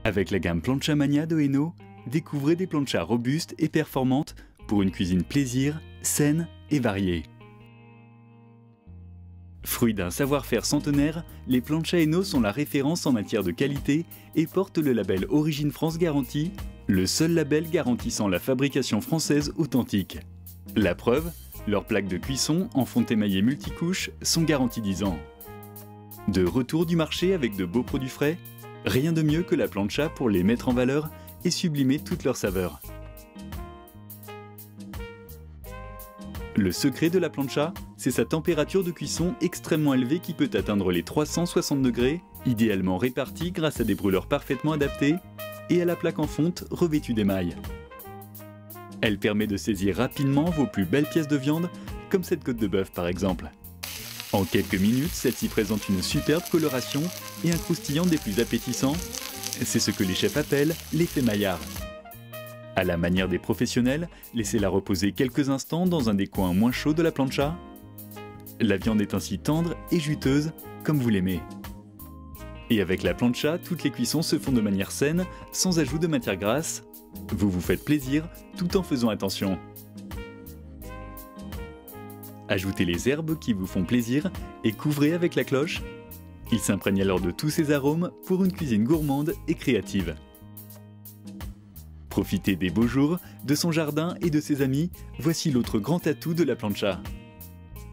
Avec la gamme Plancha Mania de Eno, découvrez des planchas robustes et performantes pour une cuisine plaisir, saine et variée. Fruit d'un savoir-faire centenaire, les planchas Eno sont la référence en matière de qualité et portent le label Origine France Garantie, le seul label garantissant la fabrication française authentique. La preuve, leurs plaques de cuisson en fonte émaillée multicouches sont garanties 10 ans. De retour du marché avec de beaux produits frais, rien de mieux que la plancha pour les mettre en valeur et sublimer toute leur saveur. Le secret de la plancha, c'est sa température de cuisson extrêmement élevée qui peut atteindre les 360 degrés, idéalement répartie grâce à des brûleurs parfaitement adaptés et à la plaque en fonte revêtue d'émail. Elle permet de saisir rapidement vos plus belles pièces de viande, comme cette côte de bœuf par exemple. En quelques minutes, celle-ci présente une superbe coloration et un croustillant des plus appétissants. C'est ce que les chefs appellent l'effet Maillard. À la manière des professionnels, laissez-la reposer quelques instants dans un des coins moins chauds de la plancha. La viande est ainsi tendre et juteuse, comme vous l'aimez. Et avec la plancha, toutes les cuissons se font de manière saine, sans ajout de matière grasse. Vous vous faites plaisir tout en faisant attention. Ajoutez les herbes qui vous font plaisir et couvrez avec la cloche. Il s'imprègne alors de tous ces arômes pour une cuisine gourmande et créative. Profitez des beaux jours, de son jardin et de ses amis, voici l'autre grand atout de la plancha.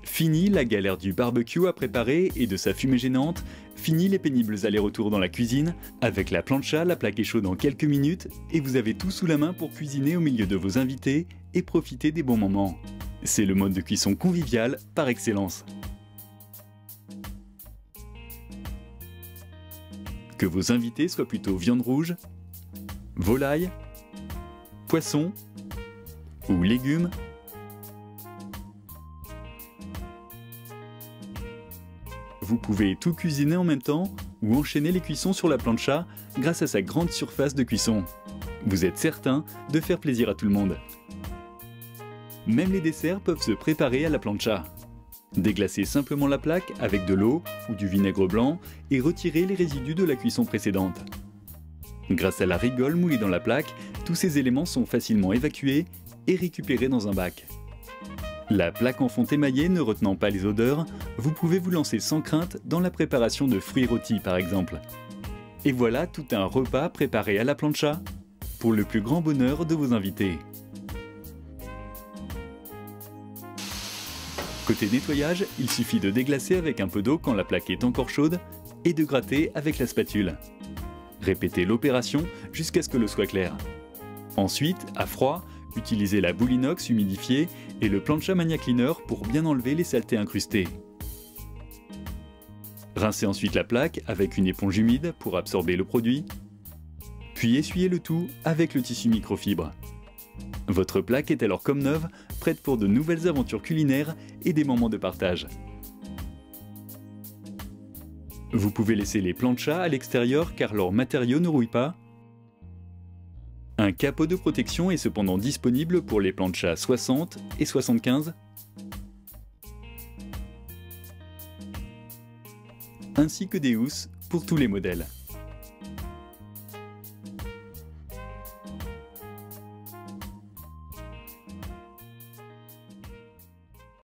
Fini la galère du barbecue à préparer et de sa fumée gênante, fini les pénibles allers-retours dans la cuisine, avec la plancha, la plaque est chaude en quelques minutes et vous avez tout sous la main pour cuisiner au milieu de vos invités et profiter des bons moments. C'est le mode de cuisson convivial par excellence. Que vos invités soient plutôt viande rouge, volaille, poisson ou légumes, vous pouvez tout cuisiner en même temps ou enchaîner les cuissons sur la plancha grâce à sa grande surface de cuisson. Vous êtes certain de faire plaisir à tout le monde. Même les desserts peuvent se préparer à la plancha. Déglacez simplement la plaque avec de l'eau ou du vinaigre blanc et retirez les résidus de la cuisson précédente. Grâce à la rigole moulée dans la plaque, tous ces éléments sont facilement évacués et récupérés dans un bac. La plaque en fonte émaillée ne retenant pas les odeurs, vous pouvez vous lancer sans crainte dans la préparation de fruits rôtis par exemple. Et voilà tout un repas préparé à la plancha, pour le plus grand bonheur de vos invités. Côté nettoyage, il suffit de déglacer avec un peu d'eau quand la plaque est encore chaude et de gratter avec la spatule. Répétez l'opération jusqu'à ce que l'eau soit claire. Ensuite, à froid, utilisez la boule inox humidifiée et le Plancha Mania Cleaner pour bien enlever les saletés incrustées. Rincez ensuite la plaque avec une éponge humide pour absorber le produit, puis essuyez le tout avec le tissu microfibre. Votre plaque est alors comme neuve, prête pour de nouvelles aventures culinaires et des moments de partage. Vous pouvez laisser les planchas à l'extérieur car leurs matériaux ne rouillent pas. Un capot de protection est cependant disponible pour les planchas 60 et 75, ainsi que des housses pour tous les modèles.